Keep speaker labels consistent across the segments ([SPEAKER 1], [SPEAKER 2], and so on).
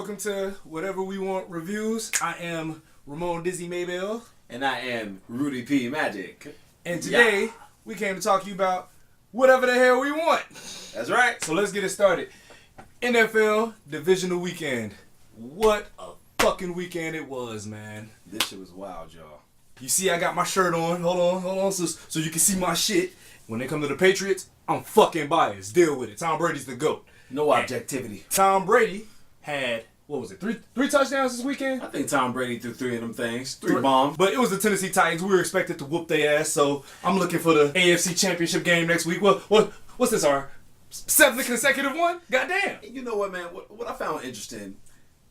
[SPEAKER 1] welcome to Whatever We Want Reviews. I am Ramon Dizzy Maybell.
[SPEAKER 2] And I am Rudy P. Magic.
[SPEAKER 1] And today, we came to talk to you about whatever the hell we want.
[SPEAKER 2] That's right.
[SPEAKER 1] So let's get it started. NFL Divisional Weekend. What a fucking weekend it was, man.
[SPEAKER 2] This shit was wild, y'all.
[SPEAKER 1] You see I got my shirt on. Hold on. So you can see my shit. When they come to the Patriots, I'm fucking biased. Deal with it. Tom Brady's the GOAT.
[SPEAKER 2] No objectivity.
[SPEAKER 1] Tom Brady had, what was it, three touchdowns this weekend?
[SPEAKER 2] I think Tom Brady threw three of them things. Three bombs.
[SPEAKER 1] But it was the Tennessee Titans. We were expected to whoop their ass, so I'm looking for the AFC Championship game next week. What's this, our seventh consecutive one? Goddamn.
[SPEAKER 2] You know what, man? What I found interesting,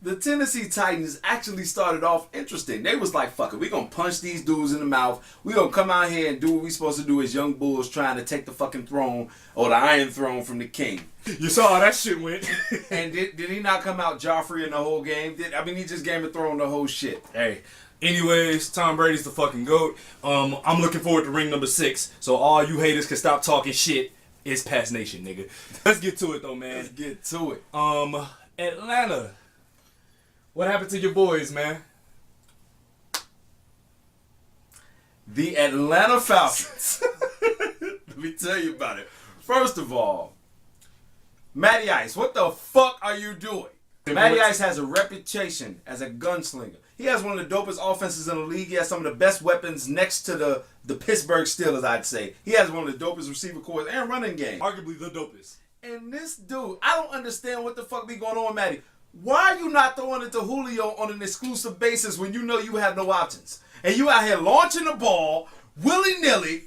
[SPEAKER 2] the Tennessee Titans actually started off interesting. They was like, fuck it, we gonna punch these dudes in the mouth. We gonna come out here and do what we supposed to do as young bulls trying to take the fucking throne, or the Iron Throne, from the king.
[SPEAKER 1] You saw how that shit went.
[SPEAKER 2] And did he not come out Joffrey in the whole game? He just Game of Thrones the whole shit.
[SPEAKER 1] Hey, anyways, Tom Brady's the fucking GOAT. I'm looking forward to ring number 6, so all you haters can stop talking shit. It's Pats Nation, nigga. Let's get to it, though, man.
[SPEAKER 2] Let's get to it.
[SPEAKER 1] Atlanta. What happened to your boys, man?
[SPEAKER 2] The Atlanta Falcons. Let me tell you about it. First of all, Matty Ice, what the fuck are you doing? Matty Ice has a reputation as a gunslinger. He has one of the dopest offenses in the league. He has some of the best weapons next to the Pittsburgh Steelers, I'd say. He has one of the dopest receiver cores and running game.
[SPEAKER 1] Arguably the dopest.
[SPEAKER 2] And this dude, I don't understand what the fuck be going on, Matty. Why are you not throwing it to Julio on an exclusive basis when you know you have no options? And you out here launching the ball, willy-nilly,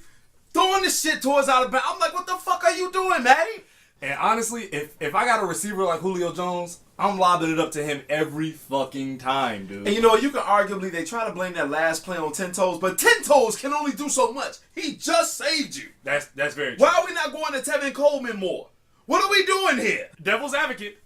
[SPEAKER 2] throwing the shit towards out of bounds. I'm like, what the fuck are you doing, Matty?
[SPEAKER 1] And honestly, if I got a receiver like Julio Jones, I'm lobbing it up to him every fucking time, dude.
[SPEAKER 2] And you know what? You can arguably, they try to blame that last play on 10 Toes, but 10 Toes can only do so much. He just saved you.
[SPEAKER 1] That's very true.
[SPEAKER 2] Why are we not going to Tevin Coleman more? What are we doing here?
[SPEAKER 1] Devil's advocate.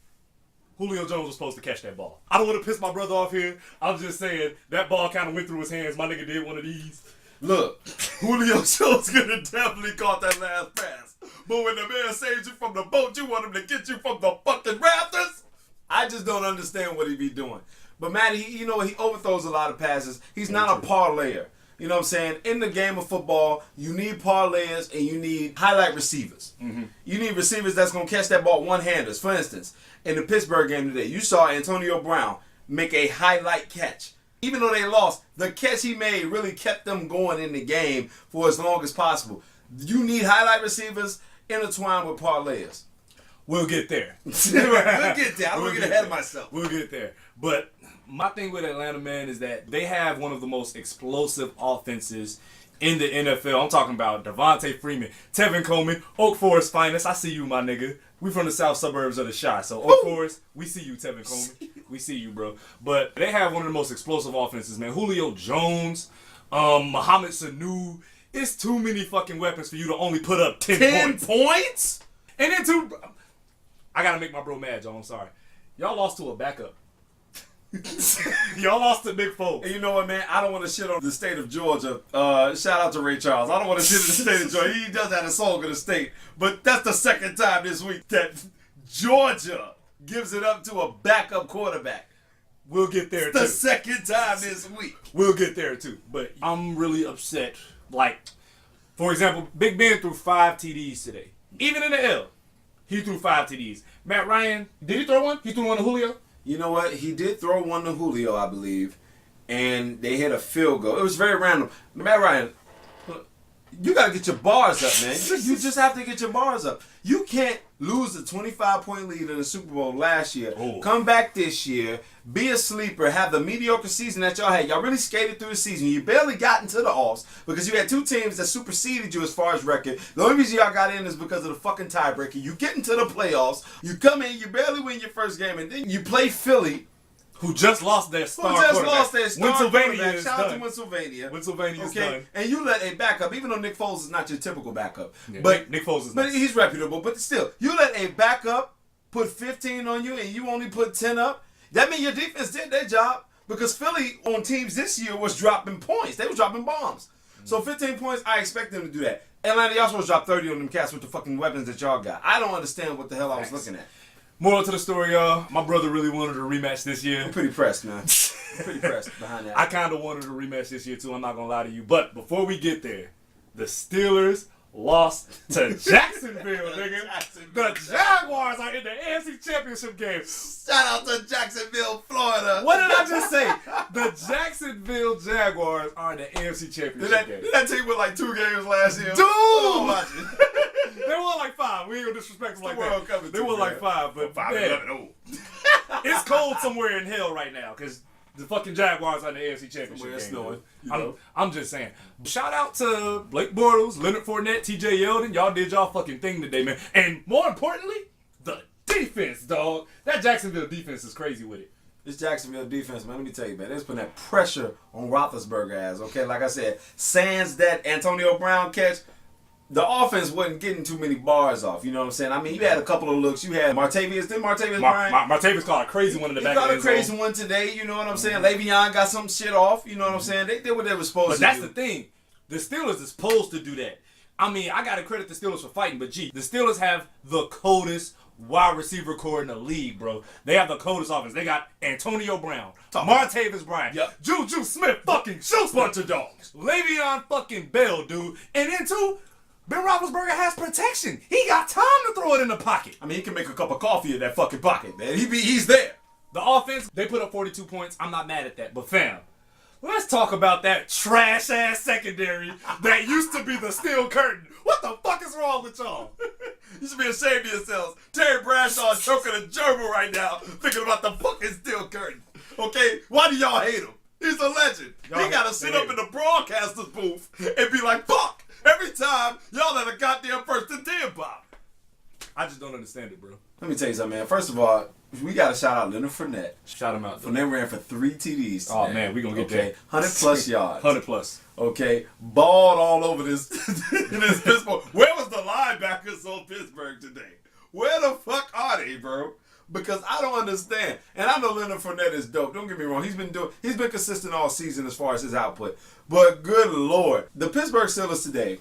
[SPEAKER 1] Julio Jones was supposed to catch that ball. I don't want to piss my brother off here. I'm just saying, that ball kind of went through his hands. My nigga did one of these.
[SPEAKER 2] Look, Julio Jones could have definitely caught that last pass. But when the man saves you from the boat, you want him to get you from the fucking rafters? I just don't understand what he be doing. But Matty, he overthrows a lot of passes. He's not a parlayer. You know what I'm saying? In the game of football, you need parlayers and you need highlight receivers. Mm-hmm. You need receivers that's going to catch that ball one-handers. For instance, in the Pittsburgh game today, you saw Antonio Brown make a highlight catch. Even though they lost, the catch he made really kept them going in the game for as long as possible. You need highlight receivers intertwined with parlayers.
[SPEAKER 1] We'll get there.
[SPEAKER 2] We'll get there. I don't want to get ahead of myself.
[SPEAKER 1] We'll get there. But my thing with Atlanta, man, is that they have one of the most explosive offenses in the NFL. I'm talking about Devontae Freeman, Tevin Coleman, Oak Forest finest. I see you, my nigga. We from the south suburbs of the Chi. So, Oak Forest, we see you, Tevin Coleman. We see you, bro. But they have one of the most explosive offenses, man. Julio Jones, Mohamed Sanu. It's too many fucking weapons for you to only put up 10 points.
[SPEAKER 2] 10 points?
[SPEAKER 1] And then I gotta make my bro mad, y'all. I'm sorry. Y'all lost to a backup. Y'all lost to Nick Foles.
[SPEAKER 2] And you know what, man? I don't want to shit on the state of Georgia. Shout out to Ray Charles. I don't want to shit on the state of Georgia. He does have a song in the state. But that's the second time this week that Georgia gives it up to a backup quarterback.
[SPEAKER 1] We'll get there, too.
[SPEAKER 2] The second time this week.
[SPEAKER 1] We'll get there, too. But I'm really upset. Like, for example, Big Ben threw 5 TDs today. Even in the L, he threw 5 TDs. Matt Ryan, did he throw one? He threw one to Julio?
[SPEAKER 2] You know what? He did throw one to Julio, I believe. And they hit a field goal. It was very random. Matt Ryan, you got to get your bars up, man. You just have to get your bars up. You can't lose a 25-point lead in the Super Bowl last year. Oh. Come back this year, be a sleeper, have the mediocre season that y'all had. Y'all really skated through the season. You barely got into the offs because you had 2 teams that superseded you as far as record. The only reason y'all got in is because of the fucking tiebreaker. You get into the playoffs, you come in, you barely win your first game, and then you play Philly,
[SPEAKER 1] who just lost their star quarterback.
[SPEAKER 2] Shout out to Pennsylvania.
[SPEAKER 1] Pennsylvania's done.
[SPEAKER 2] And you let a backup, even though Nick Foles is not your typical backup.
[SPEAKER 1] Yeah,
[SPEAKER 2] but
[SPEAKER 1] Nick Foles is
[SPEAKER 2] But
[SPEAKER 1] nice.
[SPEAKER 2] he's reputable. But still, you let a backup put 15 on you and you only put 10 up. That means your defense did their job because Philly on teams this year was dropping points. They were dropping bombs. So 15 points, I expect them to do that. Atlanta, y'all supposed to drop 30 on them cats with the fucking weapons that y'all got. I don't understand what the hell I was looking at.
[SPEAKER 1] Moral to the story, y'all. My brother really wanted a rematch this year.
[SPEAKER 2] I'm pretty pressed, man. I'm pretty pressed behind that.
[SPEAKER 1] I kind of wanted a rematch this year too. I'm not gonna lie to you. But before we get there, the Steelers lost to Jacksonville, nigga. The Jaguars are in the AFC Championship game.
[SPEAKER 2] Shout out to Jacksonville, Florida.
[SPEAKER 1] What did I just say? The Jacksonville Jaguars are in the AFC Championship game.
[SPEAKER 2] Did that team win like 2 games last year?
[SPEAKER 1] Dude!
[SPEAKER 2] Oh, watch it.
[SPEAKER 1] They won like 5. We ain't gonna disrespect them like
[SPEAKER 2] World
[SPEAKER 1] that.
[SPEAKER 2] Cup
[SPEAKER 1] They won like 5, but
[SPEAKER 2] 5
[SPEAKER 1] man,
[SPEAKER 2] 11.
[SPEAKER 1] it's cold somewhere in hell right now because the fucking Jaguars are in the AFC Championship
[SPEAKER 2] Somewhere it's
[SPEAKER 1] game.
[SPEAKER 2] snowing,
[SPEAKER 1] dude. I'm just saying. Shout out to Blake Bortles, Leonard Fournette, TJ Yeldon. Y'all did y'all fucking thing today, man. And more importantly, the defense, dog. That Jacksonville defense is crazy with it.
[SPEAKER 2] This Jacksonville defense, man, let me tell you, man, they're putting that pressure on Roethlisberger ass, okay? Like I said, sans that Antonio Brown catch, the offense wasn't getting too many bars off, you know what I'm saying? I mean, you had a couple of looks. You had Martavius Bryant.
[SPEAKER 1] Martavius caught a crazy one in the back of the end
[SPEAKER 2] zone. He caught a
[SPEAKER 1] zone.
[SPEAKER 2] crazy one today, you know what I'm saying? Le'Veon got some shit off, you know what I'm saying? They did what they were supposed to do.
[SPEAKER 1] But that's the thing. The Steelers is supposed to do that. I mean, I got to credit the Steelers for fighting, but gee, the Steelers have the coldest wide receiver core in the league, bro. They have the coldest offense. They got Antonio Brown, Martavis Bryant, Juju Smith, fucking shoot bunch of dogs, Le'Veon fucking Bell, dude. And then too, Ben Roethlisberger has protection. He got time to throw it in the pocket.
[SPEAKER 2] I mean, he can make a cup of coffee in that fucking pocket, man. He's there.
[SPEAKER 1] The offense, they put up 42 points. I'm not mad at that. But fam, let's talk about that trash-ass secondary that used to be the steel curtain. What the fuck is wrong with y'all?
[SPEAKER 2] You should be ashamed of yourselves. Terry Bradshaw is choking a gerbil right now thinking about the fucking steel curtain. Okay? Why do y'all hate him? He's a legend. He got to sit up in the broadcaster's booth and be like, fuck, every time y'all let a goddamn first and 10 pop.
[SPEAKER 1] I just don't understand it, bro.
[SPEAKER 2] Let me tell you something, man. First of all, we got to shout out Leonard Fournette.
[SPEAKER 1] Shout him out.
[SPEAKER 2] Fournette ran for 3 TDs today.
[SPEAKER 1] Oh, man, we going to get there.
[SPEAKER 2] 100 plus yards.
[SPEAKER 1] 100 plus.
[SPEAKER 2] Okay, balled all over this in this Pittsburgh. Where was the linebackers on Pittsburgh today? Where the fuck are they, bro? Because I don't understand. And I know Leonard Fournette is dope. Don't get me wrong. He's been consistent all season as far as his output. But good Lord, the Pittsburgh Steelers today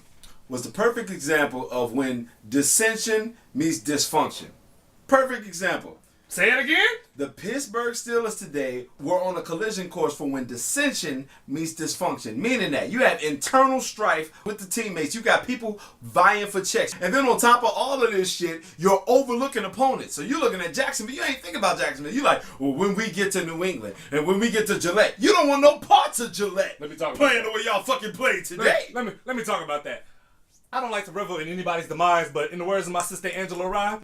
[SPEAKER 2] was the perfect example of when dissension meets dysfunction. Perfect example.
[SPEAKER 1] Say it again?
[SPEAKER 2] The Pittsburgh Steelers today were on a collision course for when dissension meets dysfunction. Meaning that you have internal strife with the teammates. You got people vying for checks. And then on top of all of this shit, you're overlooking opponents. So you're looking at Jacksonville. You ain't thinking about Jacksonville. You're like, well, when we get to New England and when we get to Gillette, you don't want no parts of Gillette.
[SPEAKER 1] Let me talk about
[SPEAKER 2] playing
[SPEAKER 1] that.
[SPEAKER 2] the way y'all fucking played today.
[SPEAKER 1] Let me talk about that. I don't like to revel in anybody's demise, but in the words of my sister Angela Rye,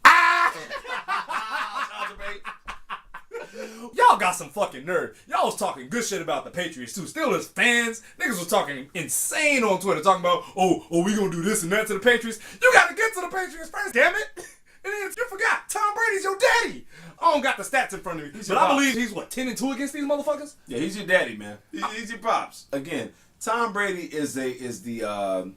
[SPEAKER 1] y'all got some fucking nerve. Y'all was talking good shit about the Patriots too. Steelers fans, niggas was talking insane on Twitter, talking about, oh, we gonna do this and that to the Patriots. You gotta get to the Patriots first, damn it. And then you forgot, Tom Brady's your daddy. I don't got the stats in front of me, but I believe he's 10-2 against these motherfuckers.
[SPEAKER 2] Yeah, he's your daddy, man. He's your pops. Again, Tom Brady is the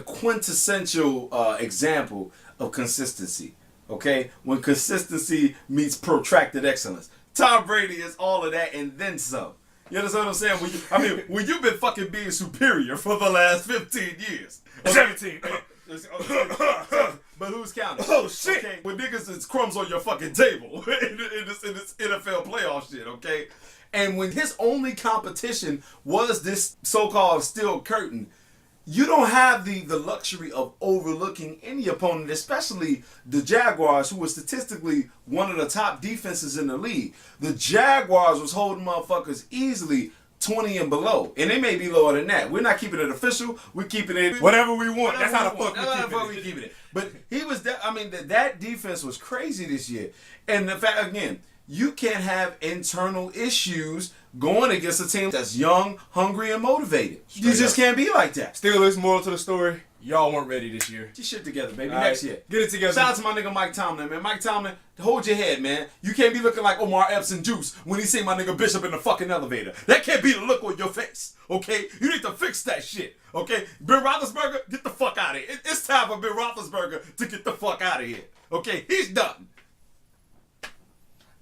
[SPEAKER 2] quintessential example of consistency. Okay, when consistency meets protracted excellence, Tom Brady is all of that and then some. You understand what I'm saying? When you've been fucking being superior for the last 15 years, okay?
[SPEAKER 1] 17.
[SPEAKER 2] But who's counting?
[SPEAKER 1] Oh shit!
[SPEAKER 2] Okay, when niggas is crumbs on your fucking table in this NFL playoff shit, okay? And when his only competition was this so-called steel curtain, you don't have the luxury of overlooking any opponent, especially the Jaguars, who were statistically one of the top defenses in the league. The Jaguars was holding motherfuckers easily 20 and below. And they may be lower than that. We're not keeping it official. We're keeping it
[SPEAKER 1] whatever we want. That's how the fuck
[SPEAKER 2] we keeping it. But he was that defense was crazy this year. And the fact, again, you can't have internal issues going against a team that's young, hungry, and motivated. You just can't be like that.
[SPEAKER 1] Steelers, moral to the story, y'all weren't ready this year.
[SPEAKER 2] Get your shit together, baby.
[SPEAKER 1] All
[SPEAKER 2] Next
[SPEAKER 1] right.
[SPEAKER 2] year.
[SPEAKER 1] Get it together.
[SPEAKER 2] Shout out to my nigga Mike Tomlin, man. Mike Tomlin, hold your head, man. You can't be looking like Omar Epps and Juice when he see my nigga Bishop in the fucking elevator. That can't be the look on your face, okay? You need to fix that shit, okay? Ben Roethlisberger, get the fuck out of here. It's time for Ben Roethlisberger to get the fuck out of here, okay? He's done.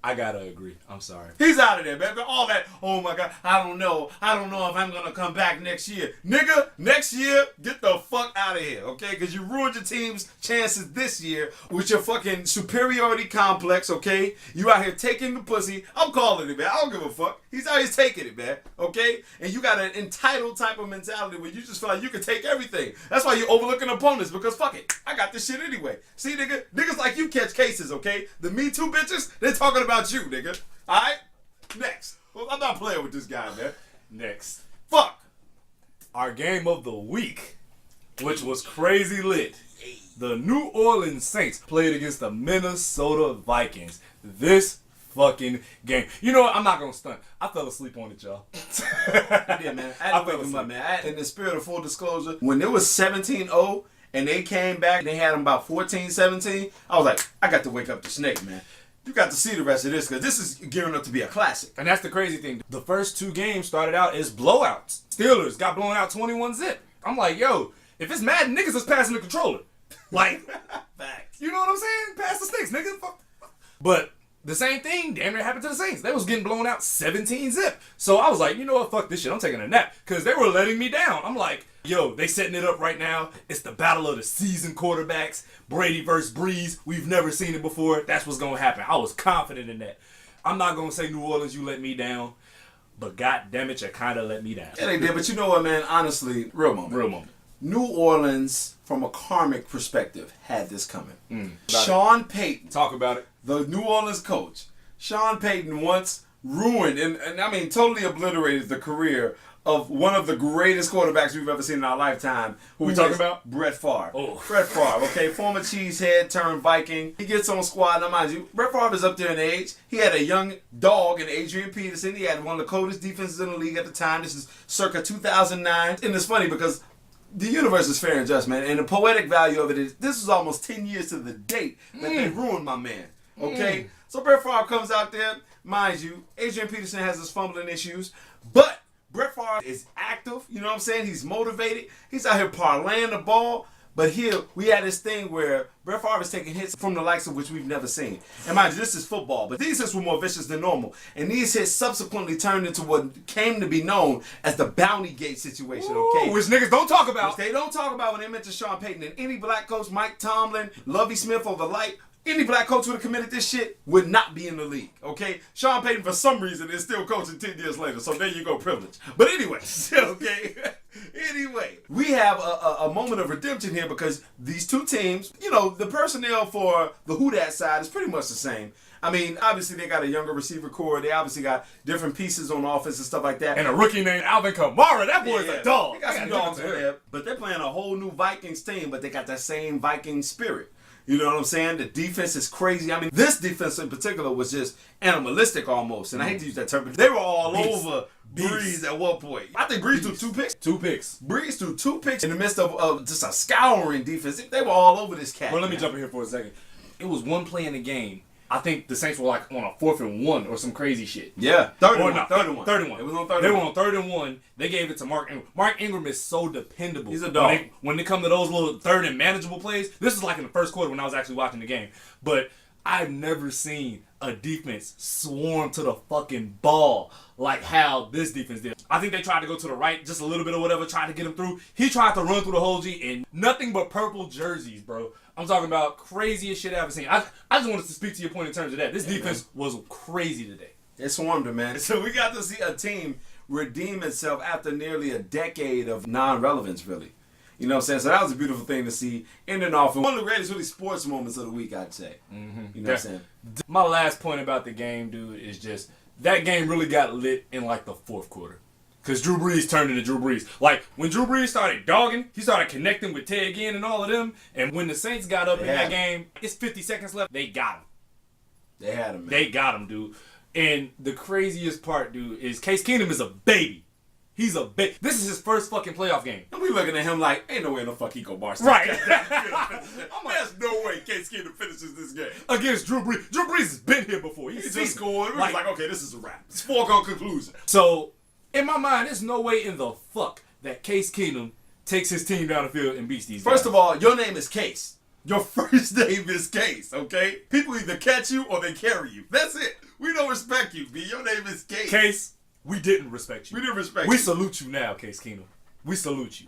[SPEAKER 1] I gotta agree. I'm sorry.
[SPEAKER 2] He's out of there, man. All that, oh my God, I don't know if I'm going to come back next year. Nigga, next year, get the fuck out of here, okay? Because you ruined your team's chances this year with your fucking superiority complex, okay? You out here taking the pussy. I'm calling it, man. I don't give a fuck. He's out here taking it, man, okay? And you got an entitled type of mentality where you just feel like you can take everything. That's why you're overlooking opponents, because fuck it. I got this shit anyway. See, nigga? Niggas like you catch cases, okay? The Me Too bitches, they're talking about you, nigga. Alright? Next. Well, I'm not playing with this guy, man.
[SPEAKER 1] Next.
[SPEAKER 2] Fuck.
[SPEAKER 1] Our game of the week, which was crazy lit. The New Orleans Saints played against the Minnesota Vikings. This fucking game. You know what? I'm not gonna stunt. I fell asleep on it, y'all.
[SPEAKER 2] Yeah, man. I had to wake him up, man. In the spirit of full disclosure, when it was 17-0 and they came back, they had them about 14-17, I was like, I got to wake up the snake, man. You got to see the rest of this, because this is gearing up to be a classic.
[SPEAKER 1] And that's the crazy thing. The first two games started out as blowouts. Steelers got blown out 21-0. I'm like, yo, if it's Madden, niggas is passing the controller. Like,
[SPEAKER 2] Facts.
[SPEAKER 1] you know what I'm saying? Pass the sticks, nigga. But the same thing damn near happened to the Saints. They was getting blown out 17-0. So I was like, you know what? Fuck this shit. I'm taking a nap. Because they were letting me down. I'm like, yo, they setting it up right now. It's the battle of the seasoned quarterbacks. Brady versus Breeze. We've never seen it before. That's what's going to happen. I was confident in that. I'm not going to say New Orleans, you let me down. But God damn it, you kind of let me down.
[SPEAKER 2] Yeah, they did. But you know what, man? Honestly, real moment.
[SPEAKER 1] Real moment.
[SPEAKER 2] New Orleans, from a karmic perspective, had this coming. Sean Payton.
[SPEAKER 1] Talk about it.
[SPEAKER 2] The New Orleans coach. Sean Payton once ruined and I mean totally obliterated the career of one of the greatest quarterbacks we've ever seen in our lifetime.
[SPEAKER 1] Who we talking about?
[SPEAKER 2] Brett Favre.
[SPEAKER 1] Oh.
[SPEAKER 2] Brett Favre, okay, former cheesehead turned Viking. He gets on squad. Now mind you, Brett Favre is up there in age. He had a young dog in Adrian Peterson. He had one of the coldest defenses in the league at the time. This is circa 2009. And it's funny because the universe is fair and just, man. And the poetic value of it is this was almost 10 years to the date that they ruined my man. Okay? So Brett Favre comes out there. Mind you, Adrian Peterson has his fumbling issues. But Brett Favre is active. You know what I'm saying? He's motivated. He's out here parlaying the ball. But here, we had this thing where Brett Favre is taking hits from the likes of which we've never seen. And mind you, this is football, but these hits were more vicious than normal. And these hits subsequently turned into what came to be known as the Bounty Gate situation, okay?
[SPEAKER 1] Which niggas don't talk about.
[SPEAKER 2] Which they don't talk about when they mention Sean Payton. And any black coach, Mike Tomlin, Lovie Smith, or the like, any black coach who would have committed this shit would not be in the league, okay? Sean Payton, for some reason, is still coaching 10 years later, so there you go, privilege. But anyway, okay? Anyway, we have a moment of redemption here because these two teams, you know, the personnel for the Who Dat side is pretty much the same. I mean, obviously they got a younger receiver core. They obviously got different pieces on offense and stuff like that.
[SPEAKER 1] And a rookie named Alvin Kamara. That boy's a dog.
[SPEAKER 2] They got some dogs in there. But they're playing a whole new Vikings team, but they got that same Viking spirit. You know what I'm saying? The defense is crazy. I mean, this defense in particular was just animalistic almost. And I hate to use that term, but they were all over Breeze at one point. I think Breeze threw 2 picks.
[SPEAKER 1] 2 picks.
[SPEAKER 2] Breeze threw 2 picks in the midst of just a scouring defense. They were all over this cat.
[SPEAKER 1] Well, let me jump in here for a second. It was one play in the game. I think the Saints were like on a 4th and 1 or some crazy shit.
[SPEAKER 2] Yeah. Third and one.
[SPEAKER 1] It was on 3rd. They were on 3rd and 1. They gave it to Mark Ingram. Mark Ingram is so dependable.
[SPEAKER 2] He's a dog.
[SPEAKER 1] When they come to those little 3rd and manageable plays, this is like in the first quarter when I was actually watching the game. But I've never seen a defense swarm to the fucking ball like how this defense did. I think they tried to go to the right just a little bit or whatever, tried to get him through. He tried to run through the whole G and nothing but purple jerseys, bro. I'm talking about craziest shit I've ever seen. I just wanted to speak to your point in terms of that. This defense was crazy today.
[SPEAKER 2] It swarmed him, man. So we got to see a team redeem itself after nearly a decade of non-relevance, really. You know what I'm saying? So that was a beautiful thing to see. Ending off in one of the greatest really sports moments of the week, I'd say.
[SPEAKER 1] Mm-hmm.
[SPEAKER 2] You know what I'm saying?
[SPEAKER 1] My last point about the game, dude, is just that game really got lit in like the 4th quarter. Because Drew Brees turned into Drew Brees. Like, when Drew Brees started dogging, he started connecting with Ted Ginn and all of them. And when the Saints got up in that game, it's 50 seconds left. They got him.
[SPEAKER 2] They had him, man.
[SPEAKER 1] They got him, dude. And the craziest part, dude, is Case Keenum is a baby. He's a baby. This is his first fucking playoff game.
[SPEAKER 2] And we looking at him like, ain't no way in the fuck he go Barstool.
[SPEAKER 1] Right.
[SPEAKER 2] I'm like, there's no way Case Keenum finishes this game.
[SPEAKER 1] Against Drew Brees. Drew Brees has been here before.
[SPEAKER 2] He's just scored. We're like, okay, this is a wrap. It's foregone conclusion.
[SPEAKER 1] So, in my mind, there's no way in the fuck that Case Keenum takes his team down the field and beats these guys.
[SPEAKER 2] First of all, your name is Case. Your first name is Case, okay? People either catch you or they carry you. That's it. We don't respect you, B. Your name is Case.
[SPEAKER 1] Case, we didn't respect you.
[SPEAKER 2] We didn't respect
[SPEAKER 1] We
[SPEAKER 2] you.
[SPEAKER 1] salute you now, Case Keenum. We salute you.